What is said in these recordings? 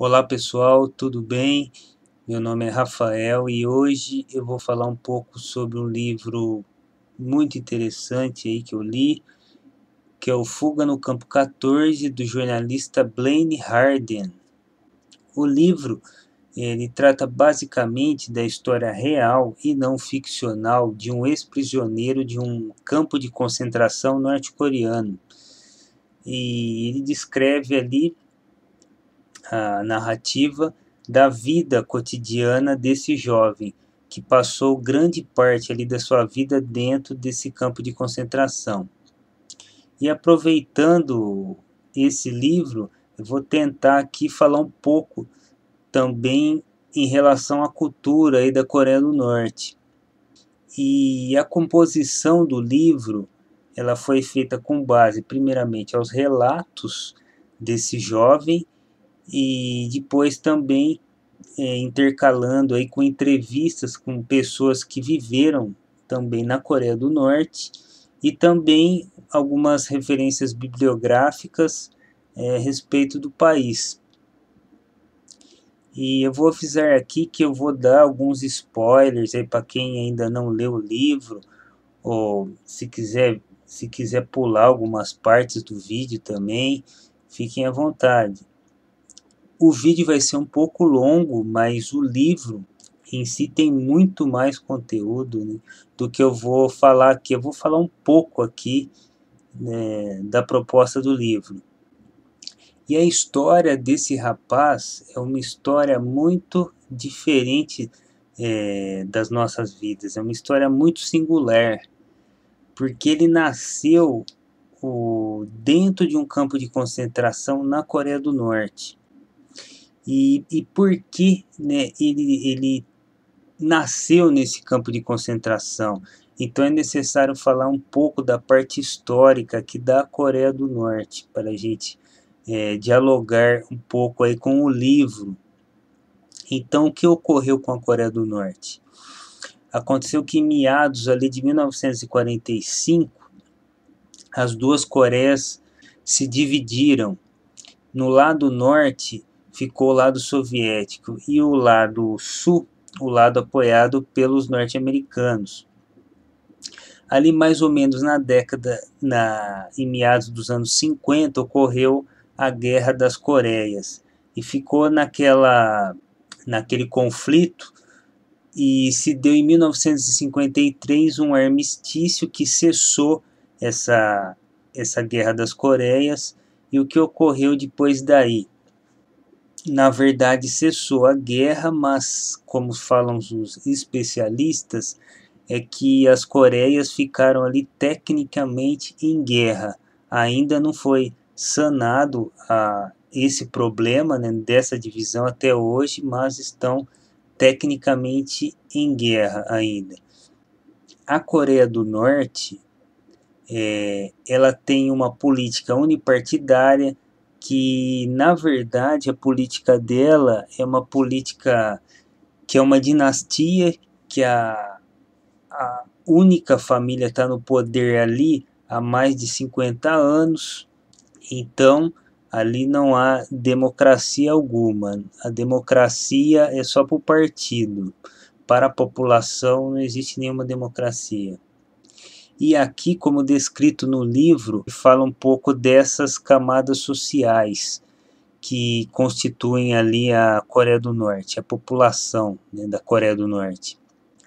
Olá pessoal, tudo bem? Meu nome é Rafael e hoje eu vou falar um pouco sobre um livro muito interessante aí que eu li, que é o Fuga no Campo 14, do jornalista Blaine Harden. O livro ele trata basicamente da história real e não ficcional de um ex-prisioneiro de um campo de concentração norte-coreano. E ele descreve ali a narrativa da vida cotidiana desse jovem que passou grande parte ali da sua vida dentro desse campo de concentração. E aproveitando esse livro, eu vou tentar aqui falar um pouco também em relação à cultura aí da Coreia do Norte. E a composição do livro, ela foi feita com base primeiramente aos relatos desse jovem e depois também intercalando aí com entrevistas com pessoas que viveram também na Coreia do Norte e também algumas referências bibliográficas a respeito do país. E eu vou avisar aqui que eu vou dar alguns spoilers aí para quem ainda não leu o livro, ou se quiser pular algumas partes do vídeo também, fiquem à vontade. O vídeo vai ser um pouco longo, mas o livro em si tem muito mais conteúdo, né, do que eu vou falar aqui. Eu vou falar um pouco aqui, né, da proposta do livro. E a história desse rapaz é uma história muito diferente das nossas vidas. É uma história muito singular, porque ele nasceu dentro de um campo de concentração na Coreia do Norte. E por que, né, ele nasceu nesse campo de concentração? Então é necessário falar um pouco da parte histórica aqui da Coreia do Norte, para a gente dialogar um pouco aí com o livro. Então, o que ocorreu com a Coreia do Norte? Aconteceu que em meados ali de 1945, as duas Coreias se dividiram. No lado norte ficou o lado soviético e o lado sul, o lado apoiado pelos norte-americanos. Ali mais ou menos em meados dos anos 50, ocorreu a Guerra das Coreias e ficou naquele conflito, e se deu em 1953 um armistício que cessou essa Guerra das Coreias. E o que ocorreu depois daí? Na verdade, cessou a guerra, mas, como falam os especialistas, é que as Coreias ficaram ali tecnicamente em guerra. Ainda não foi sanado esse problema, né, dessa divisão até hoje, mas estão tecnicamente em guerra ainda. A Coreia do Norte, ela tem uma política unipartidária que, na verdade, a política dela é uma política que é uma dinastia, que a única família está no poder ali há mais de 50 anos, então ali não há democracia alguma. A democracia é só para o partido. Para a população não existe nenhuma democracia. E aqui, como descrito no livro, fala um pouco dessas camadas sociais que constituem ali a Coreia do Norte, a população, né, da Coreia do Norte.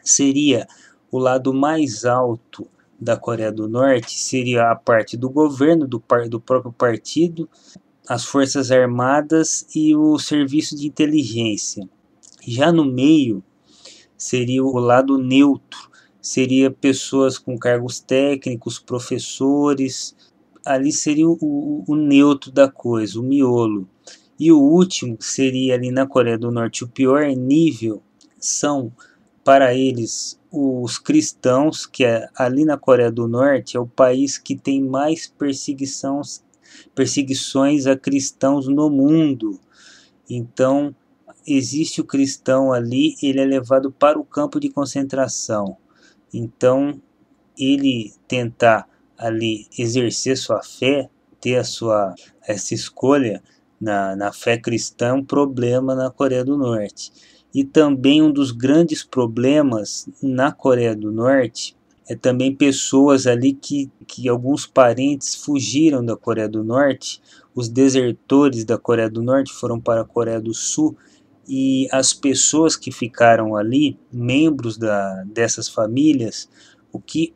Seria o lado mais alto da Coreia do Norte, seria a parte do governo, do próprio partido, as forças armadas e o serviço de inteligência. Já no meio seria o lado neutro, seria pessoas com cargos técnicos, professores. Ali seria o neutro da coisa, o miolo. E o último seria ali na Coreia do Norte, o pior nível são para eles os cristãos, que ali na Coreia do Norte é o país que tem mais perseguições a cristãos no mundo. Então existe o cristão ali, ele é levado para o campo de concentração. Então ele tentar ali exercer sua fé, ter essa escolha, na fé cristã, um problema na Coreia do Norte. E também um dos grandes problemas na Coreia do Norte é também pessoas ali que alguns parentes fugiram da Coreia do Norte, os desertores da Coreia do Norte foram para a Coreia do Sul, e as pessoas que ficaram ali, membros dessas famílias, o que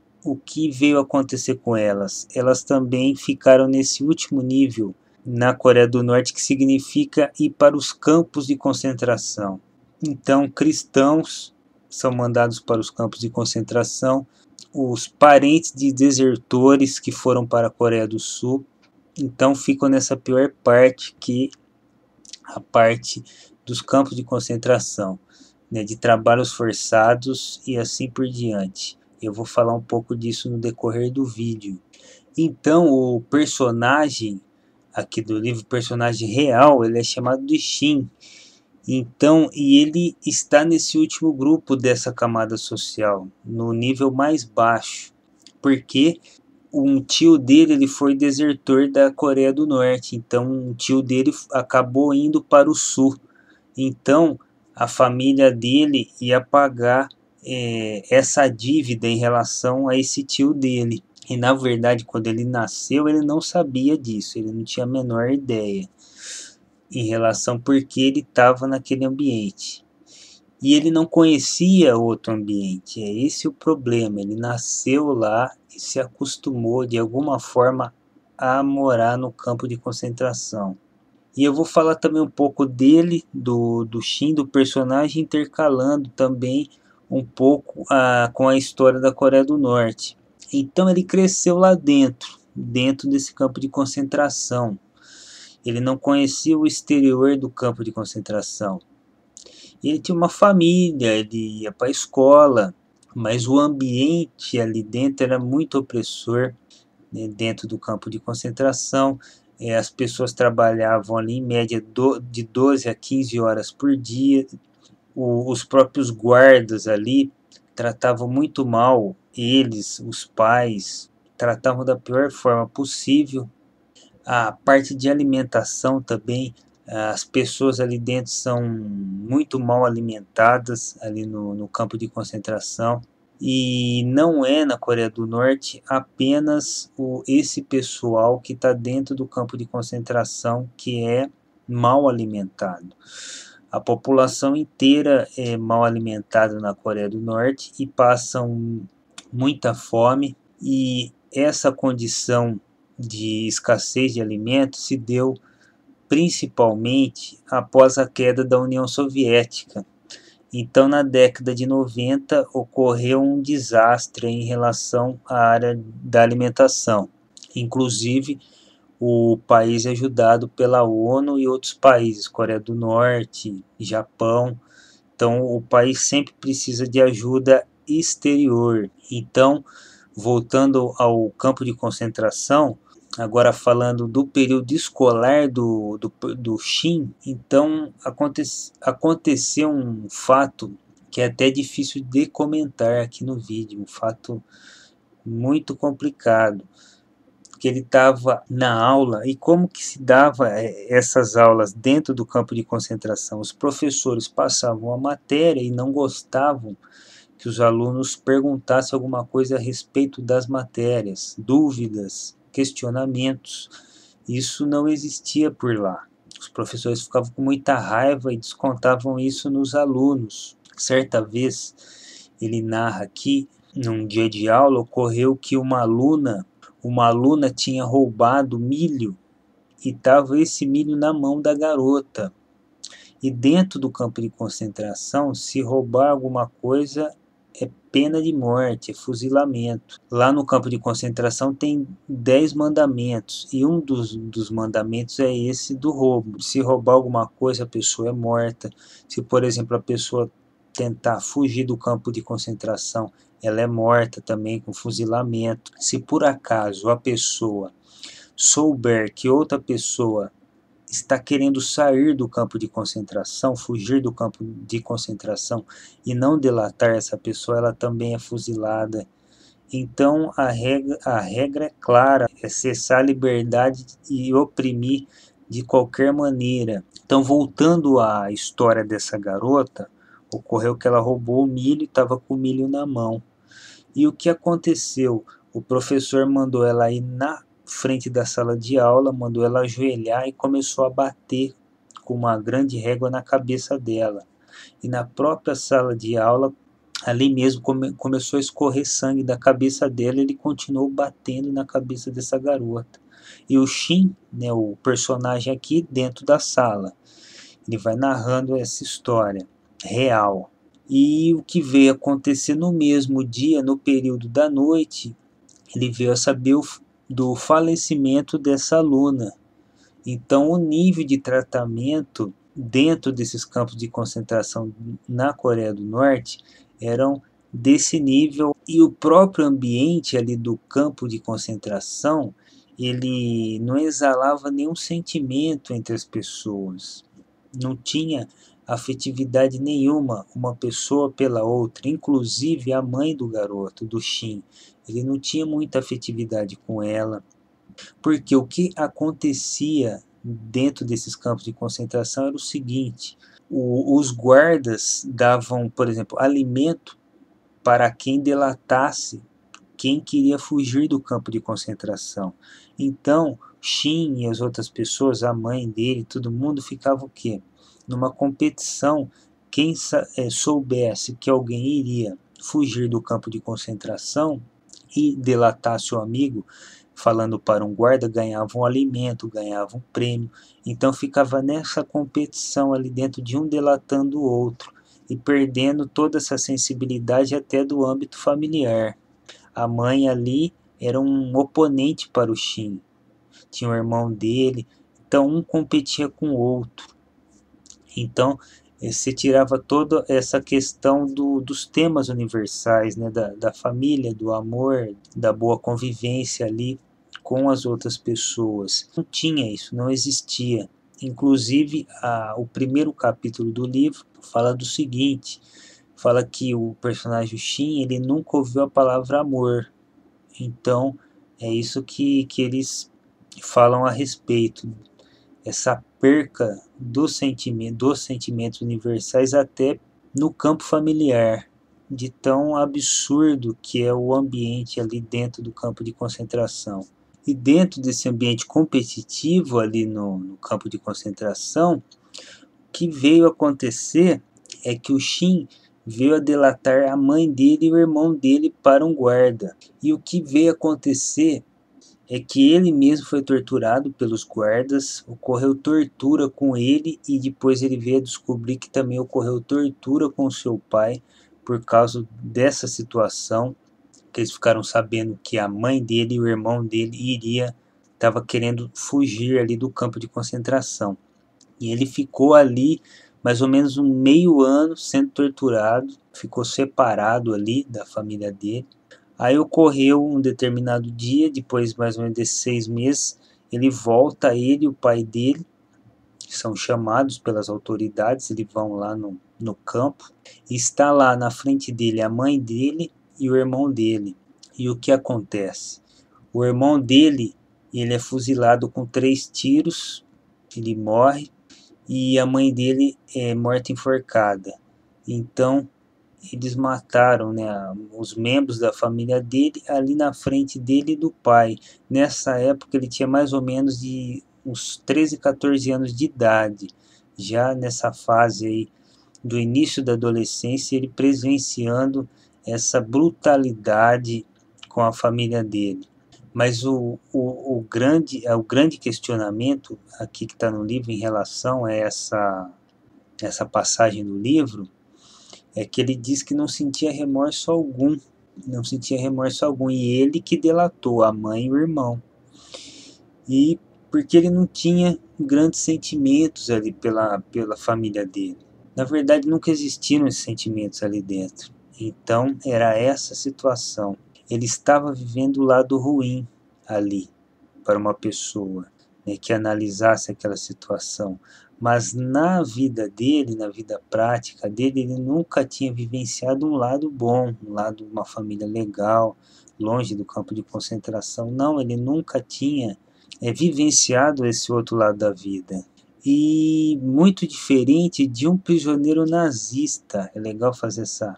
veio acontecer com elas? Elas também ficaram nesse último nível na Coreia do Norte, que significa ir para os campos de concentração. Então, cristãos são mandados para os campos de concentração, os parentes de desertores que foram para a Coreia do Sul, então ficam nessa pior parte, que a parte dos campos de concentração, né, de trabalhos forçados e assim por diante. Eu vou falar um pouco disso no decorrer do vídeo. Então, o personagem aqui do livro, o personagem real, ele é chamado de Shin. Então, e ele está nesse último grupo dessa camada social, no nível mais baixo, porque um tio dele ele foi desertor da Coreia do Norte, então um tio dele acabou indo para o sul. Então, a família dele ia pagar essa dívida em relação a esse tio dele. E na verdade, quando ele nasceu, ele não sabia disso, ele não tinha a menor ideia em relação porque ele estava naquele ambiente. E ele não conhecia outro ambiente, é esse o problema. Ele nasceu lá e se acostumou de alguma forma a morar no campo de concentração. E eu vou falar também um pouco dele, do Shin, do personagem, intercalando também um pouco com a história da Coreia do Norte. Então ele cresceu lá dentro desse campo de concentração. Ele não conhecia o exterior do campo de concentração. Ele tinha uma família, ele ia para a escola, mas o ambiente ali dentro era muito opressor, né, dentro do campo de concentração. As pessoas trabalhavam ali em média de 12 a 15 horas por dia. Os próprios guardas ali tratavam muito mal eles, os pais, tratavam da pior forma possível. A parte de alimentação também, as pessoas ali dentro são muito mal alimentadas ali no campo de concentração. E não é na Coreia do Norte apenas esse pessoal que está dentro do campo de concentração que é mal alimentado. A população inteira é mal alimentada na Coreia do Norte e passam muita fome, e essa condição de escassez de alimentos se deu principalmente após a queda da União Soviética. Então, na década de 90, ocorreu um desastre em relação à área da alimentação. Inclusive, o país é ajudado pela ONU e outros países, Coreia do Norte, Japão. Então, o país sempre precisa de ajuda exterior. Então, voltando ao campo de concentração, agora falando do período escolar do Shin, então aconteceu um fato que é até difícil de comentar aqui no vídeo, um fato muito complicado, que ele estava na aula. E como que se dava essas aulas dentro do campo de concentração? Os professores passavam a matéria e não gostavam que os alunos perguntassem alguma coisa a respeito das matérias, dúvidas, questionamentos. Isso não existia por lá. Os professores ficavam com muita raiva e descontavam isso nos alunos. Certa vez, ele narra aqui, num dia de aula, ocorreu que uma aluna tinha roubado milho e estava esse milho na mão da garota. E dentro do campo de concentração, se roubar alguma coisa é pena de morte, é fuzilamento. Lá no campo de concentração tem 10 mandamentos, e um dos mandamentos é esse do roubo. Se roubar alguma coisa, a pessoa é morta. Se, por exemplo, a pessoa tentar fugir do campo de concentração, ela é morta também com fuzilamento. Se por acaso a pessoa souber que outra pessoa está querendo sair do campo de concentração, fugir do campo de concentração e não delatar essa pessoa, ela também é fuzilada. Então a regra é clara, é cessar a liberdade e oprimir de qualquer maneira. Então, voltando à história dessa garota, ocorreu que ela roubou o milho e estava com o milho na mão. E o que aconteceu? O professor mandou ela ir na frente da sala de aula, mandou ela ajoelhar e começou a bater com uma grande régua na cabeça dela. E na própria sala de aula, ali mesmo começou a escorrer sangue da cabeça dela, e ele continuou batendo na cabeça dessa garota. E o Shin, né, o personagem aqui dentro da sala, ele vai narrando essa história real. E o que veio acontecer no mesmo dia, no período da noite, ele veio a saber do falecimento dessa aluna. Então, o nível de tratamento dentro desses campos de concentração na Coreia do Norte eram desse nível, e o próprio ambiente ali do campo de concentração, ele não exalava nenhum sentimento entre as pessoas. Não tinha afetividade nenhuma uma pessoa pela outra, inclusive a mãe do garoto, do Shin. Ele não tinha muita afetividade com ela, porque o que acontecia dentro desses campos de concentração era o seguinte: os guardas davam, por exemplo, alimento para quem delatasse quem queria fugir do campo de concentração. Então, Shin e as outras pessoas, a mãe dele, todo mundo ficava o quê? Numa competição. Quem soubesse que alguém iria fugir do campo de concentração e delatar seu amigo, falando para um guarda, ganhava um alimento, ganhava um prêmio. Então ficava nessa competição ali dentro, de um delatando o outro e perdendo toda essa sensibilidade até do âmbito familiar. A mãe ali era um oponente para o Shin, tinha o irmão dele, então um competia com o outro. Então você tirava toda essa questão dos temas universais, né, da família, do amor, da boa convivência ali com as outras pessoas. Não tinha isso, não existia. Inclusive, o primeiro capítulo do livro fala do seguinte: fala que o personagem Shin, ele nunca ouviu a palavra amor. Então, é isso que eles falam a respeito, essa perca dos sentimentos universais até no campo familiar, de tão absurdo que é o ambiente ali dentro do campo de concentração. E dentro desse ambiente competitivo ali no campo de concentração, o que veio acontecer é que o Shin veio a delatar a mãe dele e o irmão dele para um guarda. E o que veio acontecer é que ele mesmo foi torturado pelos guardas, ocorreu tortura com ele, e depois ele veio a descobrir que também ocorreu tortura com seu pai por causa dessa situação, que eles ficaram sabendo que a mãe dele e o irmão dele estava querendo fugir ali do campo de concentração. E ele ficou ali mais ou menos um meio ano sendo torturado, ficou separado ali da família dele. Aí ocorreu um determinado dia, depois mais ou menos de 6 meses, ele volta, ele e o pai dele, que são chamados pelas autoridades, eles vão lá no campo, e está lá na frente dele a mãe dele e o irmão dele. E o que acontece? O irmão dele, ele é fuzilado com 3 tiros, ele morre, e a mãe dele é morta enforcada. Então, eles mataram, né, os membros da família dele ali na frente dele e do pai. Nessa época ele tinha mais ou menos de uns 13, 14 anos de idade. Já nessa fase aí do início da adolescência, ele presenciando essa brutalidade com a família dele. Mas o grande questionamento aqui que está no livro em relação a essa passagem do livro é que ele diz que não sentia remorso algum, não sentia remorso algum, e ele que delatou a mãe e o irmão. E porque ele não tinha grandes sentimentos ali pela família dele. Na verdade, nunca existiram esses sentimentos ali dentro. Então, era essa a situação. Ele estava vivendo o lado ruim ali para uma pessoa, né, que analisasse aquela situação. Mas na vida dele, na vida prática dele, ele nunca tinha vivenciado um lado bom, um lado de uma família legal, longe do campo de concentração. Não, ele nunca tinha vivenciado esse outro lado da vida. E muito diferente de um prisioneiro nazista. É legal fazer essa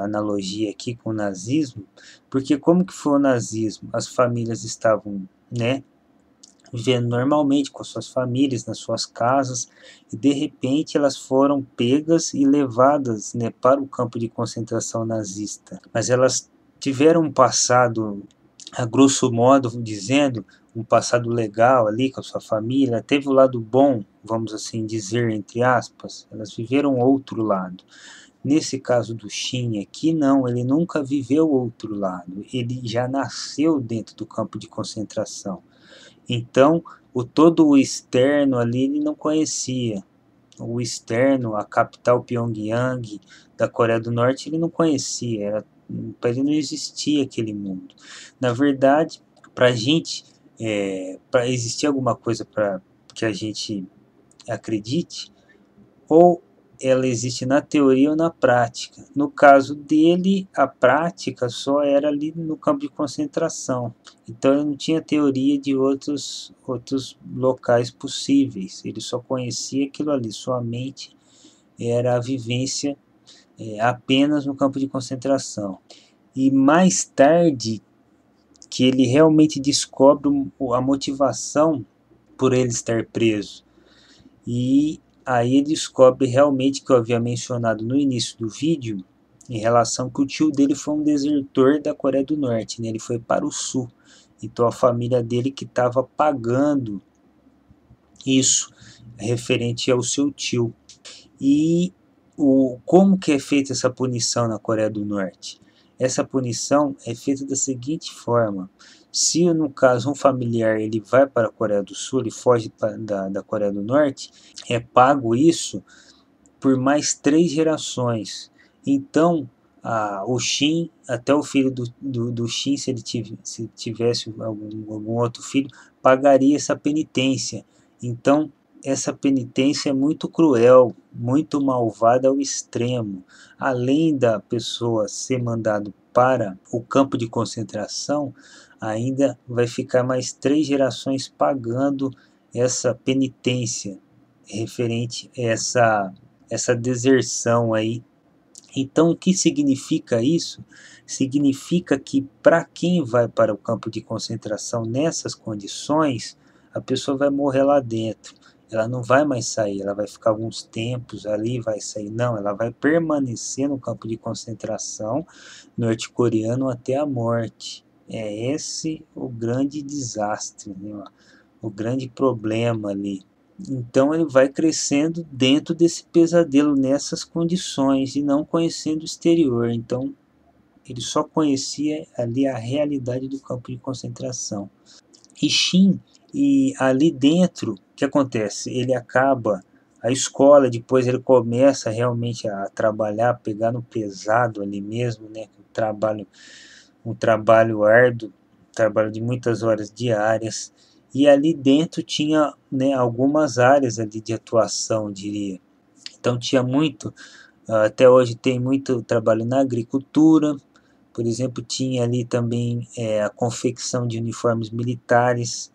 analogia aqui com o nazismo, porque como que foi o nazismo? As famílias estavam, né, vivendo normalmente com suas famílias, nas suas casas, e de repente elas foram pegas e levadas, né, para o campo de concentração nazista. Mas elas tiveram um passado, a grosso modo dizendo, um passado legal ali com a sua família, teve o lado bom, vamos assim dizer, entre aspas, elas viveram outro lado. Nesse caso do Shin aqui, não, ele nunca viveu outro lado, ele já nasceu dentro do campo de concentração. Então, todo o externo ali ele não conhecia. O externo, a capital Pyongyang da Coreia do Norte, ele não conhecia. Para ele não existia aquele mundo. Na verdade, para a gente, para existir alguma coisa para que a gente acredite, ou ela existe na teoria ou na prática. No caso dele, a prática só era ali no campo de concentração. Então ele não tinha teoria de outros locais possíveis. Ele só conhecia aquilo ali. Sua mente era a vivência apenas no campo de concentração. E mais tarde que ele realmente descobre a motivação por ele estar preso. E aí ele descobre realmente que eu havia mencionado no início do vídeo, em relação que o tio dele foi um desertor da Coreia do Norte, né? Ele foi para o sul. Então a família dele que estava pagando isso, referente ao seu tio. E como que é feita essa punição na Coreia do Norte? Essa punição é feita da seguinte forma: se no caso um familiar ele vai para a Coreia do Sul, ele foge da Coreia do Norte, é pago isso por mais 3 gerações. Então, o Shin, até o filho do Shin, se ele se tivesse algum outro filho, pagaria essa penitência. Então, essa penitência é muito cruel, muito malvada ao extremo. Além da pessoa ser mandado para o campo de concentração, ainda vai ficar mais 3 gerações pagando essa penitência referente a essa deserção aí. Então, o que significa isso? Significa que para quem vai para o campo de concentração nessas condições, a pessoa vai morrer lá dentro. Ela não vai mais sair, ela vai ficar alguns tempos ali, vai sair. Não, ela vai permanecer no campo de concentração norte-coreano até a morte. É esse o grande desastre, né? O grande problema ali. Então ele vai crescendo dentro desse pesadelo, nessas condições, e não conhecendo o exterior. Então ele só conhecia ali a realidade do campo de concentração. E Shin, e ali dentro, o que acontece? Ele acaba a escola, depois ele começa realmente a trabalhar, pegar no pesado ali mesmo, né? Um trabalho árduo, um trabalho de muitas horas diárias. E ali dentro tinha, né, algumas áreas ali de atuação, eu diria. Então tinha muito, até hoje tem muito trabalho na agricultura, por exemplo, tinha ali também a confecção de uniformes militares,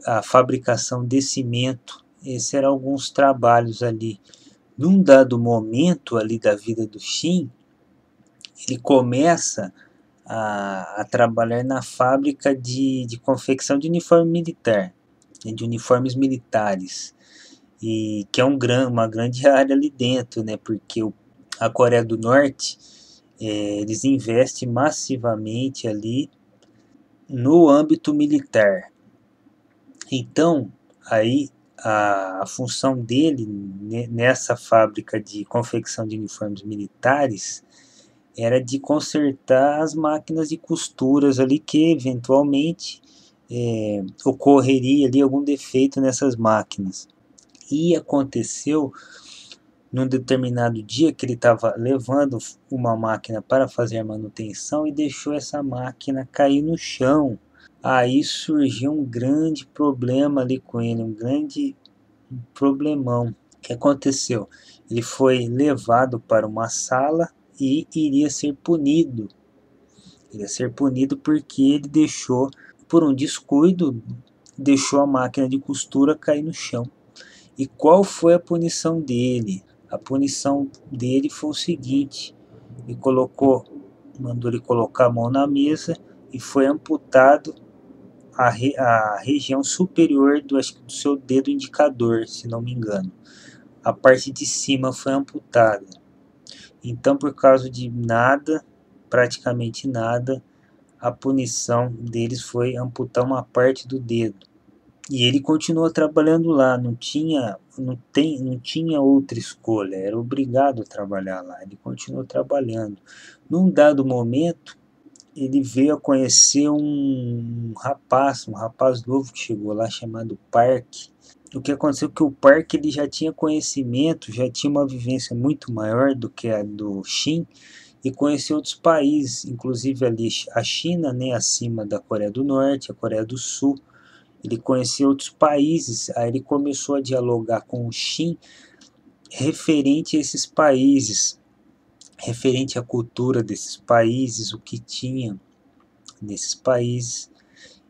a fabricação de cimento. Esses eram alguns trabalhos ali. Num dado momento ali da vida do Shin, ele começa a trabalhar na fábrica de confecção de uniforme militar, de uniformes militares, e que é uma grande área ali dentro, né, porque a Coreia do Norte, eles investem massivamente ali no âmbito militar. Então, aí a função dele nessa fábrica de confecção de uniformes militares era de consertar as máquinas de costuras ali que eventualmente ocorreria ali algum defeito nessas máquinas. E aconteceu num determinado dia que ele estava levando uma máquina para fazer a manutenção e deixou essa máquina cair no chão. Aí surgiu um grande problema ali com ele, um grande problemão. O que aconteceu? Ele foi levado para uma sala e iria ser punido. Iria ser punido porque ele deixou por um descuido, deixou a máquina de costura cair no chão. E qual foi a punição dele? A punição dele foi o seguinte: ele mandou ele colocar a mão na mesa e foi amputado a região superior acho que do seu dedo indicador, se não me engano. A parte de cima foi amputada. Então, por causa de nada, praticamente nada, a punição deles foi amputar uma parte do dedo. E ele continuou trabalhando lá, não tinha outra escolha, era obrigado a trabalhar lá. Ele continuou trabalhando. Num dado momento, ele veio a conhecer um rapaz novo que chegou lá chamado Park. O que aconteceu é que o Park ele já tinha conhecimento, já tinha uma vivência muito maior do que a do Shin e conheceu outros países, inclusive ali a China, né, acima da Coreia do Norte, a Coreia do Sul. Ele conheceu outros países, aí ele começou a dialogar com o Shin referente a esses países, referente à cultura desses países, o que tinha nesses países,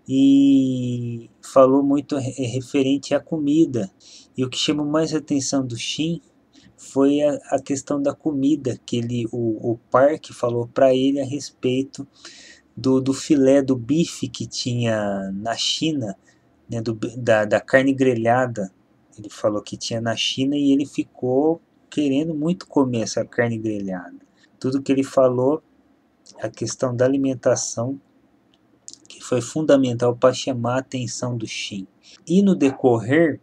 e falou muito referente à comida. E o que chamou mais a atenção do Shin foi a questão da comida, que o Park falou para ele a respeito do filé do bife que tinha na China, né, da carne grelhada. Ele falou que tinha na China e ele ficou querendo muito comer essa carne grelhada. Tudo que ele falou, a questão da alimentação, que foi fundamental para chamar a atenção do Shin. E no decorrer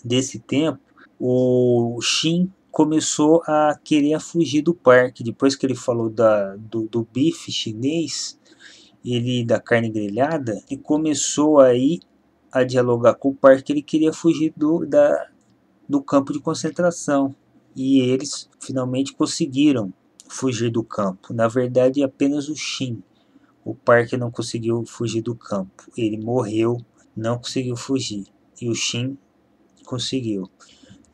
desse tempo, o Shin começou a querer fugir do parque. Depois que ele falou do bife chinês, da carne grelhada, e começou aí a dialogar com o parque. Ele queria fugir do campo de concentração. E eles finalmente conseguiram fugir do campo. Na verdade, apenas o Shin. O Parker não conseguiu fugir do campo. Ele morreu, não conseguiu fugir. E o Shin conseguiu.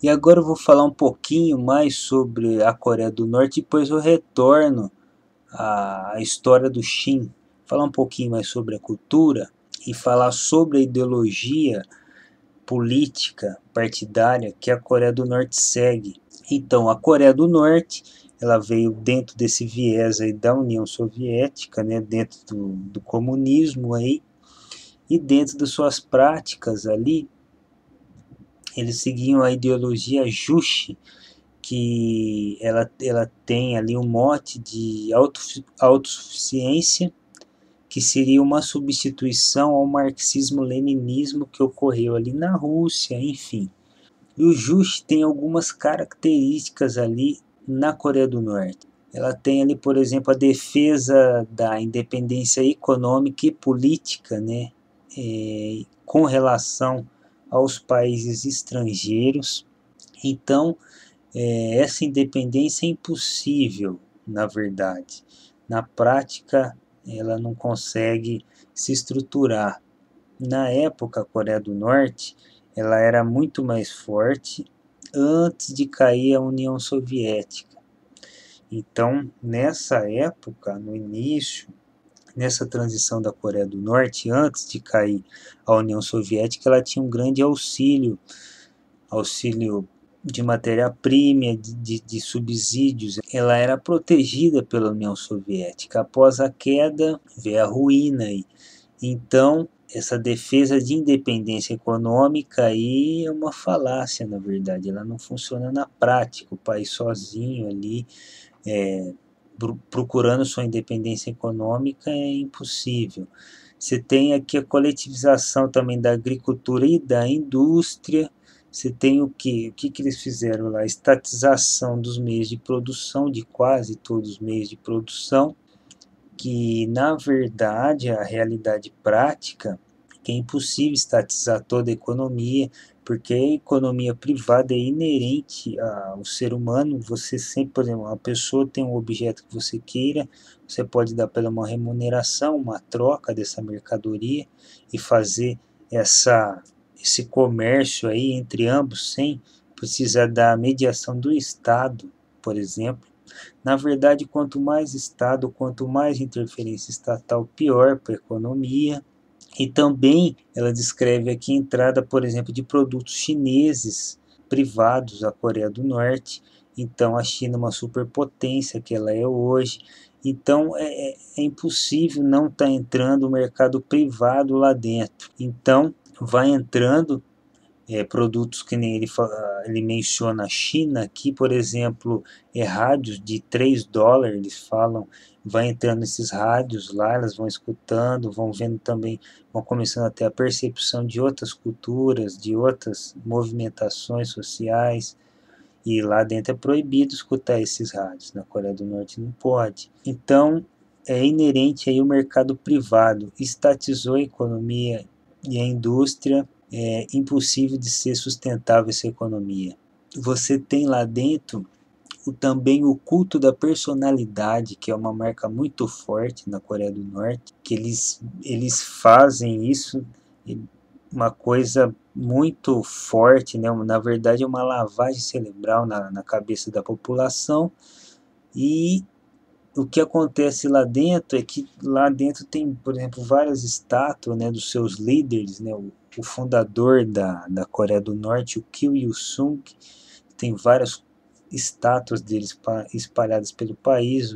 E agora eu vou falar um pouquinho mais sobre a Coreia do Norte, depois eu retorno à história do Shin. Falar um pouquinho mais sobre a cultura e falar sobre a ideologia política partidária que a Coreia do Norte segue. Então, a Coreia do Norte, ela veio dentro desse viés aí da União Soviética, né, dentro do comunismo aí, e dentro das suas práticas ali, eles seguiam a ideologia Juche, que ela tem ali um mote de autossuficiência, que seria uma substituição ao marxismo-leninismo que ocorreu ali na Rússia, enfim. E o Juche tem algumas características ali na Coreia do Norte. Ela tem ali, por exemplo, a defesa da independência econômica e política, né, com relação aos países estrangeiros. Então, essa independência é impossível, na verdade. Na prática, ela não consegue se estruturar. Na época, a Coreia do Norte ela era muito mais forte antes de cair a União Soviética. Então, nessa época, no início, nessa transição da Coreia do Norte, antes de cair a União Soviética, ela tinha um grande auxílio de matéria-prima, de subsídios. Ela era protegida pela União Soviética. Após a queda, veio a ruína. Então, essa defesa de independência econômica aí é uma falácia, na verdade. Ela não funciona na prática. O país sozinho ali, procurando sua independência econômica, é impossível. Você tem aqui a coletivização também da agricultura e da indústria. Você tem o quê? O que eles fizeram lá? Estatização dos meios de produção, de quase todos os meios de produção, que na verdade a realidade prática é que é impossível estatizar toda a economia, porque a economia privada é inerente ao ser humano. Você sempre, por exemplo, uma pessoa tem um objeto que você queira, você pode dar pela uma remuneração, uma troca dessa mercadoria e fazer esse comércio aí entre ambos sem precisar da mediação do Estado, por exemplo. Na verdade, quanto mais Estado, quanto mais interferência estatal, pior para a economia. E também ela descreve aqui a entrada, por exemplo, de produtos chineses privados à Coreia do Norte. Então a China é uma superpotência que ela é hoje. Então é impossível não estar entrando o mercado privado lá dentro. Então vai entrando produtos que nem ele menciona a China aqui, por exemplo, rádios de $3, eles falam, vai entrando esses rádios lá, elas vão escutando, vão vendo também, vão começando a ter a percepção de outras culturas, de outras movimentações sociais, e lá dentro é proibido escutar esses rádios, na Coreia do Norte não pode. Então, é inerente aí o mercado privado, estatizou a economia e a indústria, é impossível de ser sustentável essa economia. Você tem lá dentro também o culto da personalidade, que é uma marca muito forte na Coreia do Norte, que eles fazem isso, uma coisa muito forte, né? Na verdade é uma lavagem cerebral na cabeça da população, e o que acontece lá dentro é que lá dentro tem, por exemplo, várias estátuas, né, dos seus líderes, né, o fundador da Coreia do Norte, o Kim Il-sung, tem várias estátuas deles espalhadas pelo país,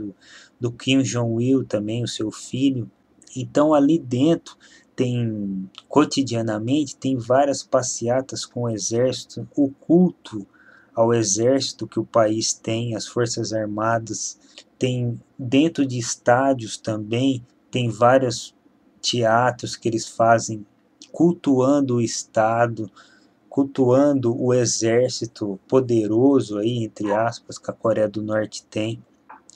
do Kim Jong-il também, o seu filho. Então ali dentro tem, cotidianamente, tem várias passeatas com o exército, o culto ao exército que o país tem, as forças armadas, tem dentro de estádios também, tem vários teatros que eles fazem cultuando o Estado, cultuando o exército poderoso aí, entre aspas, que a Coreia do Norte tem.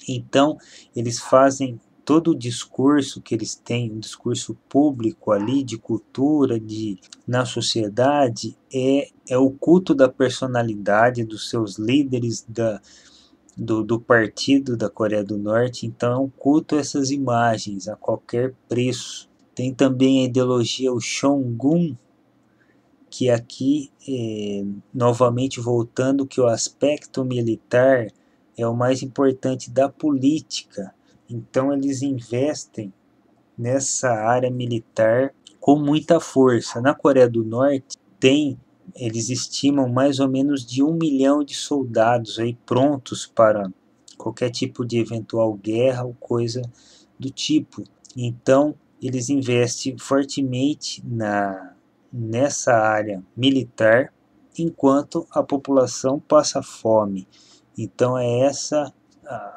Então, eles fazem todo o discurso que eles têm, um discurso público ali de cultura, na sociedade, é o culto da personalidade dos seus líderes, do partido da Coreia do Norte. Então é um culto a essas imagens a qualquer preço. Tem também a ideologia o Shongun, que aqui, novamente voltando, que o aspecto militar é o mais importante da política. Então eles investem nessa área militar com muita força. Na Coreia do Norte eles estimam mais ou menos de 1 milhão de soldados aí prontos para qualquer tipo de eventual guerra ou coisa do tipo. Então eles investem fortemente nessa área militar, enquanto a população passa fome. Então é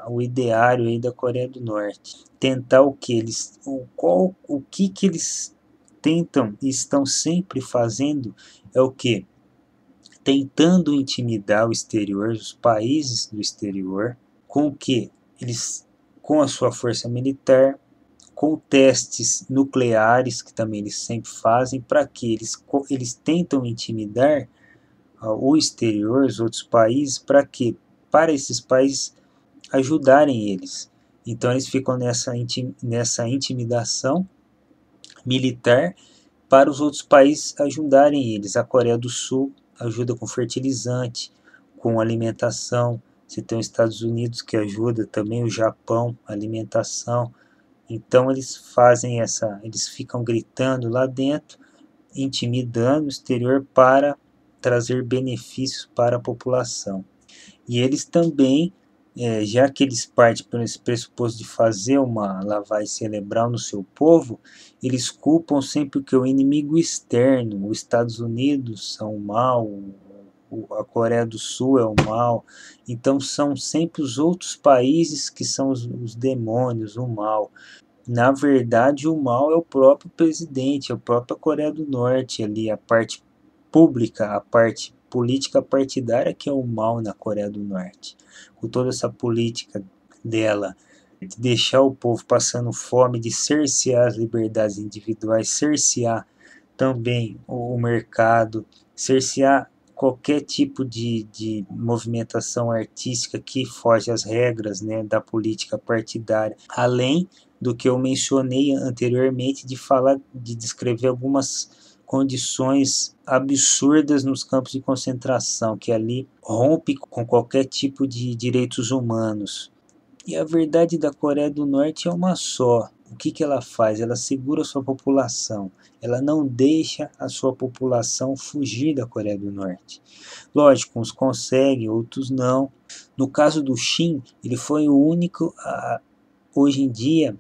o ideário aí da Coreia do Norte. Tentar o que eles tentam e estão sempre fazendo é o que? Tentando intimidar o exterior, os países do exterior, com o que? Com a sua força militar, com testes nucleares, que também eles sempre fazem, para que eles tentam intimidar o exterior, os outros países, para que? Para esses países ajudarem eles. Então eles ficam nessa intimidação militar para os outros países ajudarem eles. A Coreia do Sul ajuda com fertilizante, com alimentação. Você tem os Estados Unidos que ajuda também, o Japão, alimentação. Então eles ficam gritando lá dentro, intimidando o exterior para trazer benefícios para a população. E eles também, já que eles partem por esse pressuposto de fazer uma lavagem cerebral no seu povo, eles culpam sempre que o inimigo externo, os Estados Unidos são o mal, a Coreia do Sul é o mal. Então são sempre os outros países que são os demônios, o mal. Na verdade, o mal é o próprio presidente, a própria Coreia do Norte ali, a parte pública, a parte política partidária que é o mal na Coreia do Norte. Com toda essa política dela de deixar o povo passando fome, de cercear as liberdades individuais, cercear também o mercado, cercear qualquer tipo de movimentação artística que foge às regras, né, da política partidária, além do que eu mencionei anteriormente de descrever algumas condições absurdas nos campos de concentração, que ali rompe com qualquer tipo de direitos humanos. E a verdade da Coreia do Norte é uma só. o que que ela faz? Ela segura a sua população, ela não deixa a sua população fugir da Coreia do Norte. Lógico, uns conseguem, outros não. No caso do Shin, ele foi o único, hoje em dia,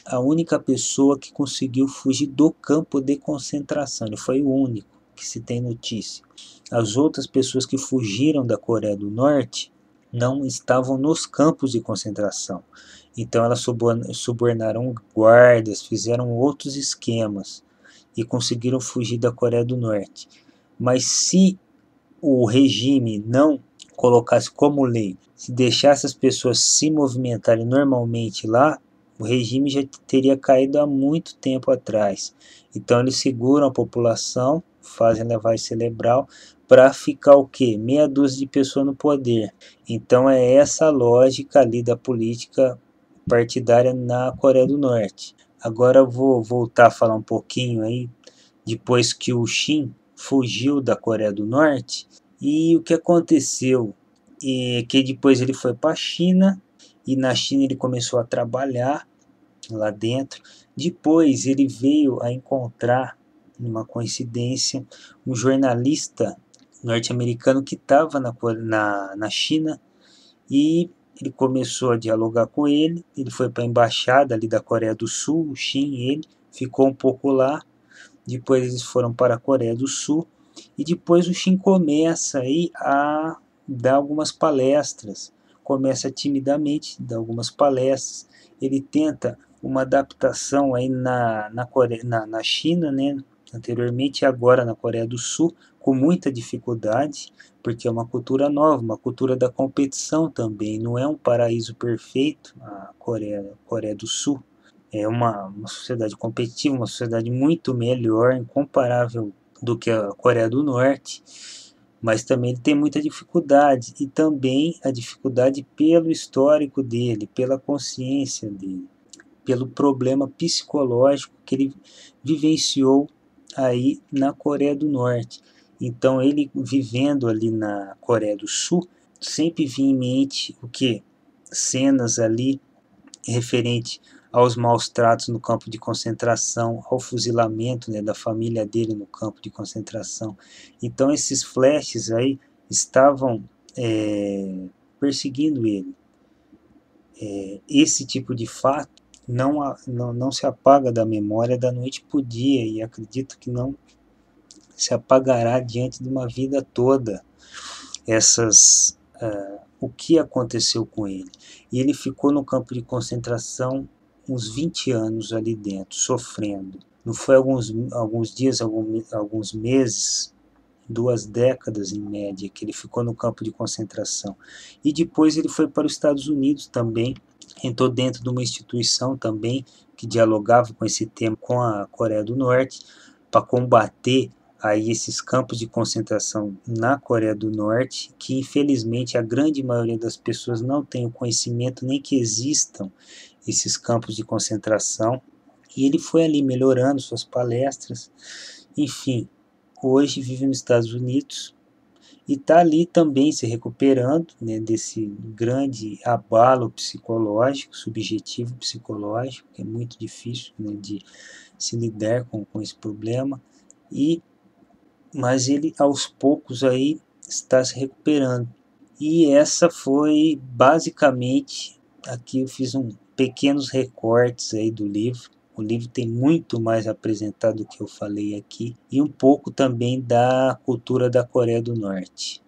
a única pessoa que conseguiu fugir do campo de concentração. Ele foi o único que se tem notícia. As outras pessoas que fugiram da Coreia do Norte não estavam nos campos de concentração. Então elas subornaram guardas, fizeram outros esquemas e conseguiram fugir da Coreia do Norte. Mas se o regime não colocasse como lei, se deixasse as pessoas se movimentarem normalmente lá, o regime já teria caído há muito tempo atrás. Então eles seguram a população, fazem lavagem cerebral para ficar o quê? Meia dúzia de pessoas no poder. Então é essa a lógica ali da política partidária na Coreia do Norte. Agora eu vou voltar a falar um pouquinho aí, depois que o Shin fugiu da Coreia do Norte, e o que aconteceu é que depois ele foi para a China, e na China ele começou a trabalhar lá dentro. Depois ele veio a encontrar, numa coincidência, um jornalista norte-americano que estava na China, e ele começou a dialogar com ele. Ele foi para a embaixada ali da Coreia do Sul, o Shin, ele ficou um pouco lá. Depois eles foram para a Coreia do Sul, e depois o Shin começa aí a dar algumas palestras, começa timidamente a dar algumas palestras. Ele tenta uma adaptação aí na China, né, anteriormente, e agora na Coreia do Sul, com muita dificuldade, porque é uma cultura nova, uma cultura da competição também. Não é um paraíso perfeito a Coreia do Sul. É uma sociedade competitiva, uma sociedade muito melhor, incomparável do que a Coreia do Norte, mas também ele tem muita dificuldade, e também a dificuldade pelo histórico dele, pela consciência dele, pelo problema psicológico que ele vivenciou aí na Coreia do Norte. Então ele, vivendo ali na Coreia do Sul, sempre vinha em mente o que? Cenas ali referente aos maus tratos no campo de concentração, ao fuzilamento, né, da família dele no campo de concentração. Então esses flashes aí estavam perseguindo ele. Esse tipo de fato não se apaga da memória da noite para o dia, e acredito que não se apagará diante de uma vida toda o que aconteceu com ele. E ele ficou no campo de concentração uns 20 anos ali dentro, sofrendo. Não foi alguns dias, alguns meses, 2 décadas em média, que ele ficou no campo de concentração. E depois ele foi para os Estados Unidos também, entrou dentro de uma instituição também que dialogava com esse tema, com a Coreia do Norte, para combater aí esses campos de concentração na Coreia do Norte, que infelizmente a grande maioria das pessoas não tem o conhecimento nem que existam esses campos de concentração. E ele foi ali melhorando suas palestras, enfim, hoje vive nos Estados Unidos e está ali também se recuperando, né, desse grande abalo psicológico, subjetivo psicológico, que é muito difícil, né, de se lidar com esse problema, mas ele aos poucos aí está se recuperando. E essa foi basicamente, aqui eu fiz pequenos recortes aí do livro. O livro tem muito mais apresentado do que eu falei aqui, e um pouco também da cultura da Coreia do Norte.